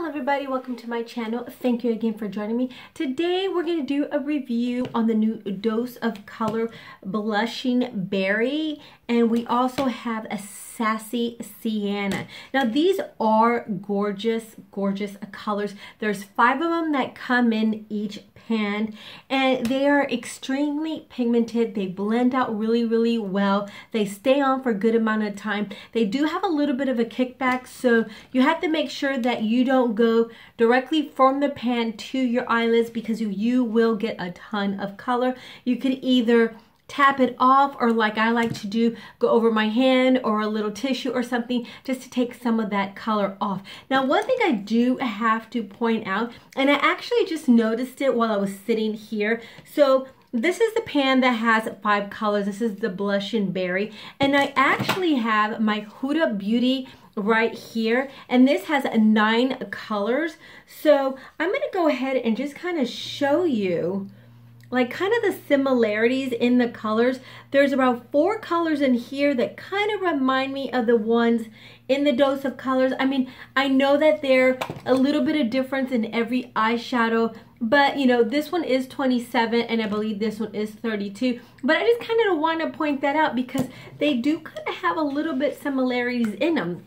Hello everybody, welcome to my channel. Thank you again for joining me. Today we're going to do a review on the new Dose of Color Blushing Berry, and we also have a Sassy Sienna. Now these are gorgeous colors. There's 5 of them that come in each pan, and they are extremely pigmented. They blend out really well. They stay on for a good amount of time. They do have a little bit of a kickback, so you have to make sure that you don't go directly from the pan to your eyelids, because you will get a ton of color. You could either tap it off, or like I like to do, go over my hand or a little tissue or something just to take some of that color off. Now one thing I do have to point out, and I actually just noticed it while I was sitting here. So this is the pan that has 5 colors. This is the Blushing Berry, and I actually have my Huda Beauty right here, and this has 9 colors. So I'm going to go ahead and just kind of show you like kind of the similarities in the colors. There's about 4 colors in here that kind of remind me of the ones in the Dose of Colors. I mean, I know that they're a little bit of difference in every eyeshadow, but you know, this one is 27 and I believe this one is 32. But I just kind of want to point that out because they do kind of have a little bit similarities in them.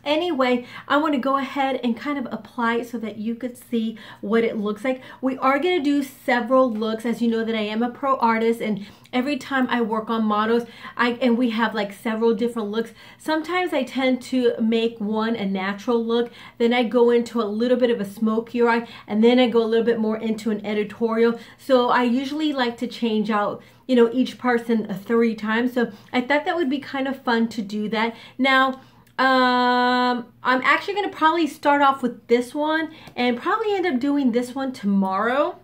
Anyway, I want to go ahead and kind of apply it so that you could see what it looks like. We are going to do several looks, as you know that I am a pro artist, and every time I work on models, and we have like several different looks. Sometimes I tend to make one a natural look, then I go into a little bit of a smokier eye, and then I go a little bit more into an editorial. So I usually like to change out, you know, each person 3 times. So I thought that would be kind of fun to do that. Now, I'm actually going to probably start off with this one and probably end up doing this one tomorrow,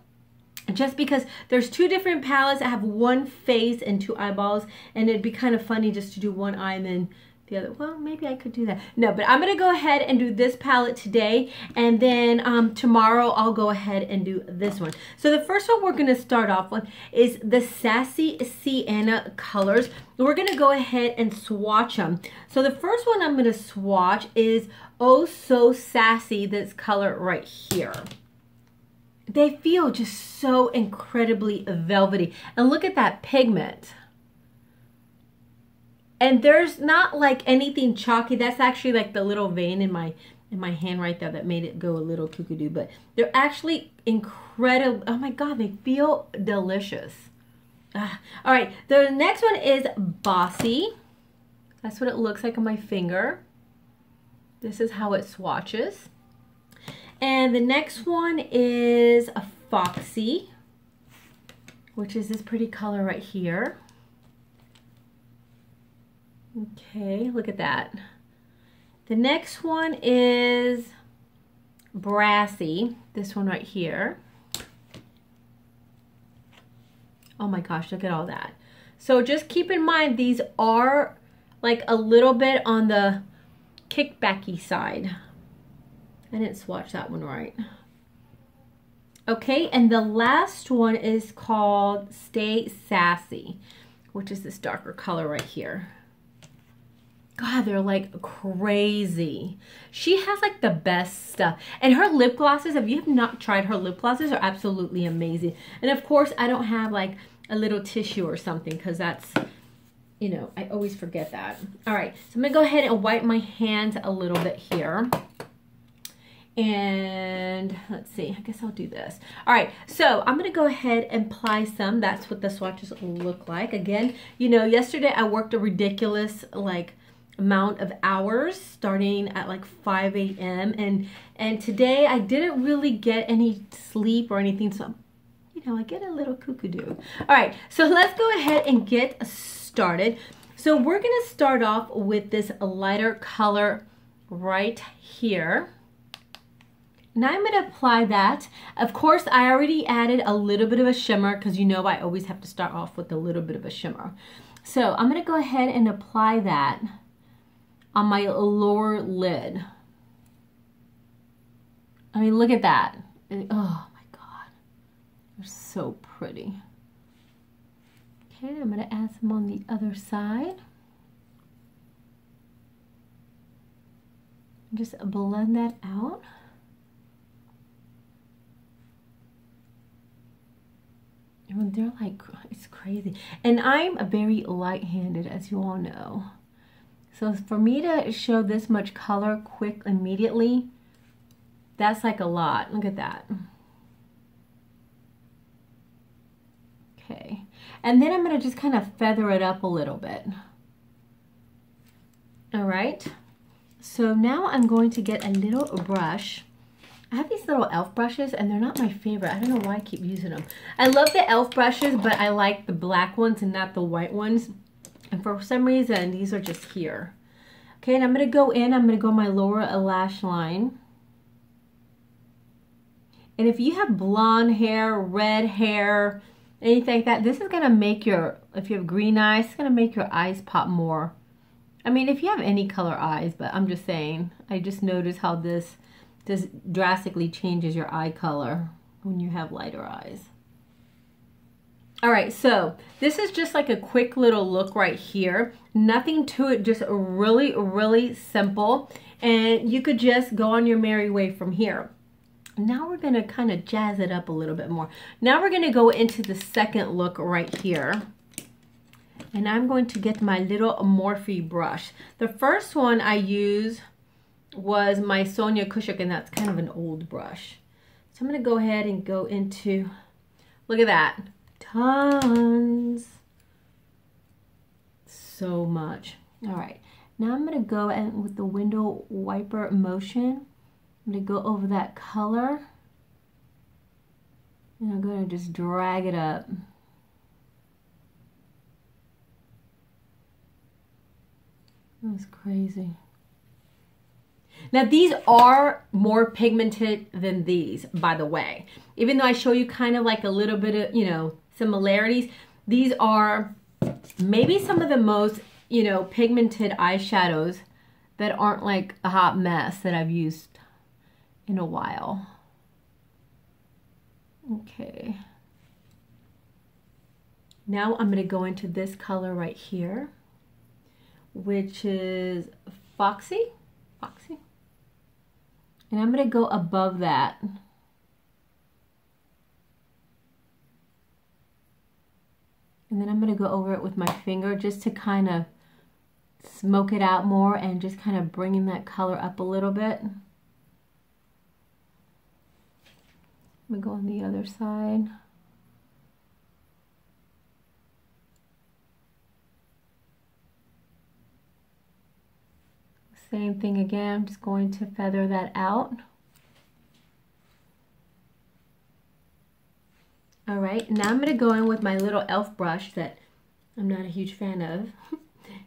just because there's 2 different palettes that have 1 face and 2 eyeballs, and it'd be kind of funny just to do one eye and then the other. Well, maybe I could do that. No, but I'm going to go ahead and do this palette today, and then tomorrow I'll go ahead and do this one. So the first one we're going to start off with is the Sassy Sienna colors. We're going to go ahead and swatch them. So the first one I'm going to swatch is Oh So Sassy, this color right here. They feel just so incredibly velvety. And look at that pigment. And there's not like anything chalky. That's actually like the little vein in my hand right there that made it go a little cuckoo. But they're actually incredible. Oh my God, they feel delicious. All right, the next one is Bossy. That's what it looks like on my finger. This is how it swatches. And the next one is a Foxy, which is this pretty color right here. Okay, look at that. The next one is Brassy, this one right here. Oh my gosh, look at all that. So just keep in mind, these are like a little bit on the kickbacky side. I didn't swatch that one right. Okay, and the last one is called Stay Sassy, which is this darker color right here. God, they're like crazy. She has like the best stuff. And her lip glosses, if you have not tried her lip glosses, are absolutely amazing. And of course, I don't have like a little tissue or something, because that's, you know, I always forget that. All right, so I'm gonna go ahead and wipe my hands a little bit here. And let's see, I guess I'll do this. All right, so I'm gonna go ahead and apply some. That's what the swatches look like. Again, you know, yesterday I worked a ridiculous like amount of hours, starting at like 5 a.m. and today I didn't really get any sleep or anything, so you know, I get a little cuckoo. All right, so let's go ahead and get started. So we're gonna start off with this lighter color right here. Now I'm gonna apply that. Of course, I already added a little bit of a shimmer, because you know I always have to start off with a little bit of a shimmer. So I'm gonna go ahead and apply that on my lower lid. I mean, look at that. Oh my God, they're so pretty. Okay, I'm gonna add some on the other side. Just blend that out. They're like, it's crazy. And I'm very light-handed, as you all know. So for me to show this much color quick immediately, that's like a lot. Look at that. Okay. And then I'm going to just kind of feather it up a little bit. All right. So now I'm going to get a little brush. I have these little e.l.f. brushes and they're not my favorite. I don't know why I keep using them. I love the e.l.f. brushes, but I like the black ones and not the white ones. And for some reason, these are just here. Okay, and I'm going to go in. I'm going to go my lower lash line. And if you have blonde hair, red hair, anything like that, this is going to make your, if you have green eyes, it's going to make your eyes pop more. I mean, if you have any color eyes, but I'm just saying, I just noticed how this drastically changes your eye color when you have lighter eyes. All right, so this is just like a quick little look right here. Nothing to it, just really, really simple. And you could just go on your merry way from here. Now we're gonna kind of jazz it up a little bit more. Now we're gonna go into the second look right here. And I'm going to get my little Morphe brush. The first one I used was my Sonia Kushik, and that's kind of an old brush. So I'm going to go ahead and go into, look at that, tons, so much. All right, now I'm going to go and with the window wiper motion, I'm going to go over that color, and I'm going to just drag it up. That's crazy. Now these are more pigmented than these, by the way. Even though I show you kind of like a little bit of, you know, similarities, these are maybe some of the most, you know, pigmented eyeshadows that aren't like a hot mess that I've used in a while. Okay. Now I'm going to go into this color right here, which is Foxy. And I'm going to go above that. And then I'm going to go over it with my finger just to kind of smoke it out more and just kind of bringing that color up a little bit. I'm going to go on the other side. Same thing again, I'm just going to feather that out. All right, now I'm going to go in with my little e.l.f. brush that I'm not a huge fan of.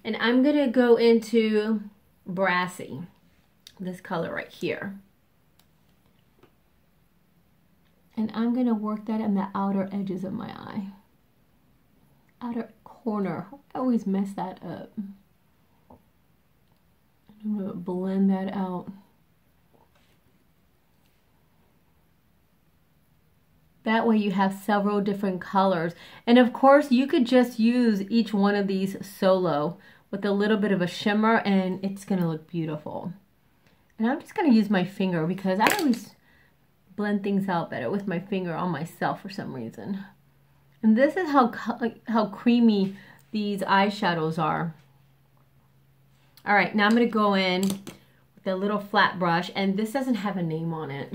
And I'm going to go into Brassy, this color right here. And I'm going to work that in the outer edges of my eye. Outer corner. I always mess that up. I'm going to blend that out. That way you have several different colors. And of course you could just use each one of these solo with a little bit of a shimmer and it's going to look beautiful. And I'm just going to use my finger because I always blend things out better with my finger on myself for some reason. And this is how creamy these eyeshadows are. All right, now I'm going to go in with a little flat brush, and this doesn't have a name on it.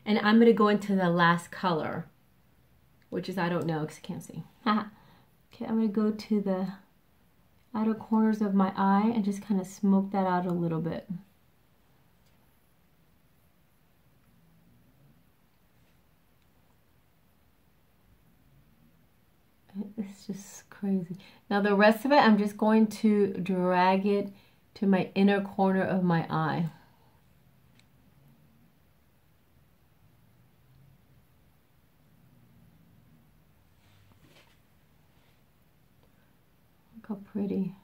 And I'm going to go into the last color, which is, I don't know because I can't see. Okay, I'm going to go to the outer corners of my eye and just kind of smoke that out a little bit. It's just crazy. Now the rest of it, I'm just going to drag it to my inner corner of my eye. Look how pretty.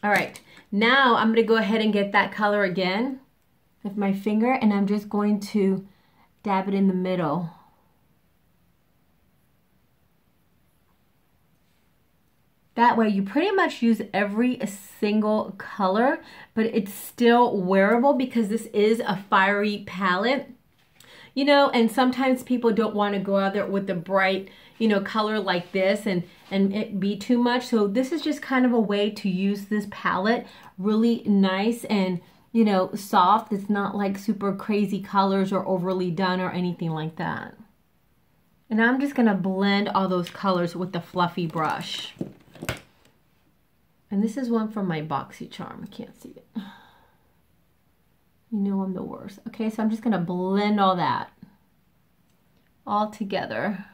All right, now I'm going to go ahead and get that color again with my finger, and I'm just going to dab it in the middle. That way you pretty much use every single color, but it's still wearable because this is a fiery palette. you know, and sometimes people don't want to go out there with the bright, you know, color like this and it be too much. So this is just kind of a way to use this palette really nice and, you know, soft. It's not like super crazy colors or overly done or anything like that. And I'm just going to blend all those colors with the fluffy brush. And this is one from my BoxyCharm. I can't see it. You know I'm the worst. Okay, so I'm just going to blend all that all together.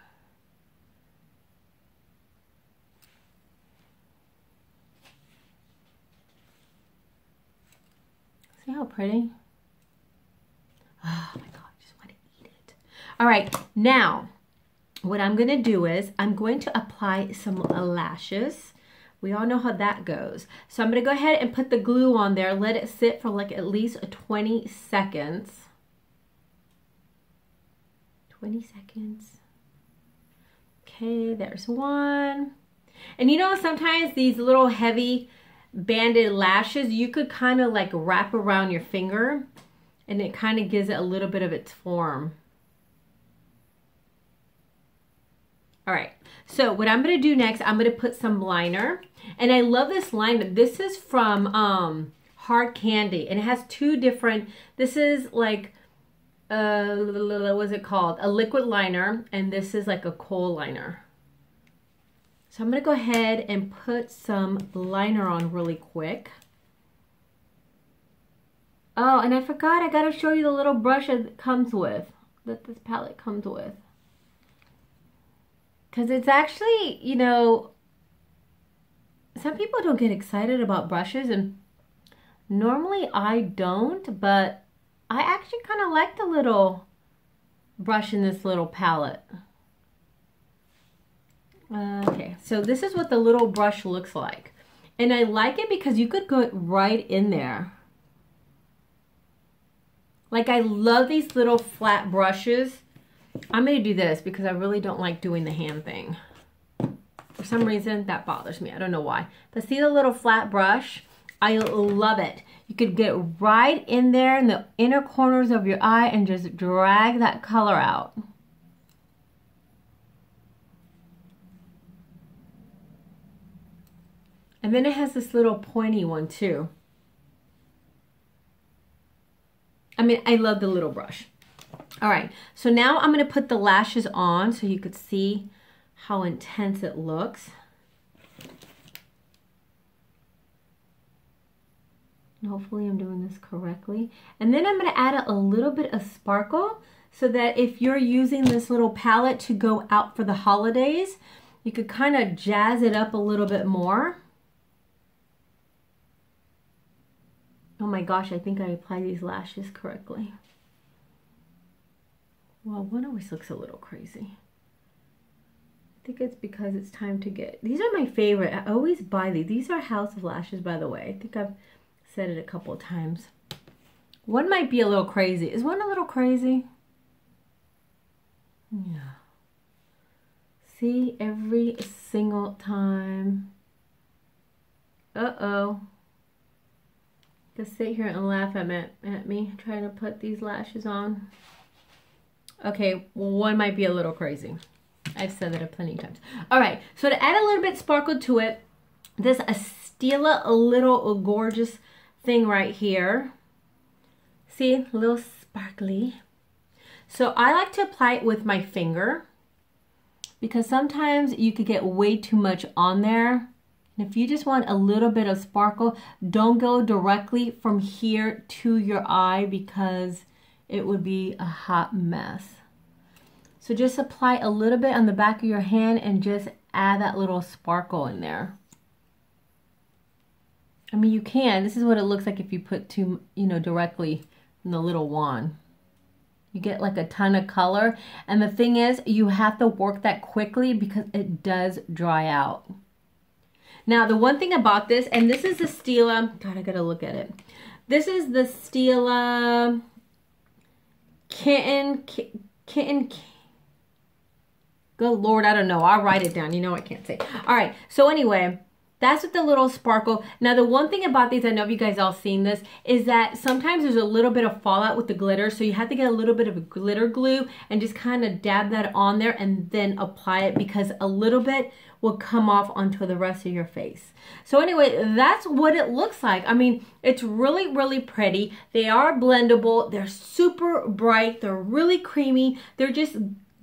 See how pretty? Oh my God, I just want to eat it. All right, now what I'm going to do is I'm going to apply some lashes. We all know how that goes. So I'm going to go ahead and put the glue on there. Let it sit for like at least 20 seconds. 20 seconds. Okay, there's one. And you know, sometimes these little heavy banded lashes, you could kind of like wrap around your finger and it kind of gives it a little bit of its form. All right, so what I'm going to do next, I'm going to put some liner. And I love this liner. This is from Hard Candy. And it has two different, this is like, what's it called? A liquid liner. And this is like a kohl liner. So I'm going to go ahead and put some liner on really quick. Oh, and I forgot, I got to show you the little brush it comes with, that this palette comes with. Because it's actually, you know, some people don't get excited about brushes, and normally I don't, but I actually kind of like the little brush in this little palette. Okay, so this is what the little brush looks like. And I like it because you could go right in there. Like, I love these little flat brushes. I'm going to do this because I really don't like doing the hand thing. For some reason, that bothers me. I don't know why. But see the little flat brush? I love it. You could get right in there in the inner corners of your eye and just drag that color out. And then it has this little pointy one too. I mean, I love the little brush. All right, so now I'm going to put the lashes on so you could see how intense it looks. And hopefully I'm doing this correctly. And then I'm going to add a little bit of sparkle so that if you're using this little palette to go out for the holidays, you could kind of jazz it up a little bit more. Oh my gosh, I think I applied these lashes correctly. Well, one always looks a little crazy. I think it's because it's time to get... These are my favorite. I always buy these. These are House of Lashes, by the way. I think I've said it a couple of times. One might be a little crazy. Is one a little crazy? Yeah. See, every single time. Uh-oh. Just sit here and laugh at me trying to put these lashes on. Okay, one might be a little crazy. I've said that plenty of times. All right, so to add a little bit sparkle to it, this Stila, a little gorgeous thing right here. See, a little sparkly. So I like to apply it with my finger because sometimes you could get way too much on there. And if you just want a little bit of sparkle, don't go directly from here to your eye because it would be a hot mess. So just apply a little bit on the back of your hand and just add that little sparkle in there. I mean, you can. This is what it looks like if you put too, you know, directly in the little wand. You get like a ton of color. And the thing is, you have to work that quickly because it does dry out. Now, the one thing about this, and this is the Stila, God, I gotta look at it. This is the Stila Kitten, good Lord, I don't know. I'll write it down. You know I can't say. All right, so anyway, That's with the little sparkle. Now, the one thing about these, I know you guys all seen this, is that sometimes there's a little bit of fallout with the glitter. So you have to get a little bit of a glitter glue and just kind of dab that on there and then apply it, because a little bit will come off onto the rest of your face. So anyway, that's what it looks like. I mean, it's really, really pretty. They are blendable. They're super bright. They're really creamy. They're just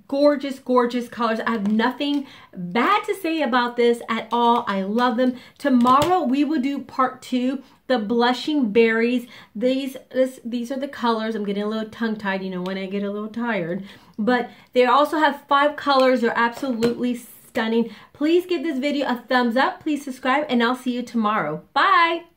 gorgeous, gorgeous colors. I have nothing bad to say about this at all. I love them. Tomorrow we will do part 2, the blushing berries. These are the colors. I'm getting a little tongue-tied, you know, when I get a little tired. But they also have 5 colors. They're absolutely stunning. Please give this video a thumbs up. Please subscribe, and I'll see you tomorrow. Bye.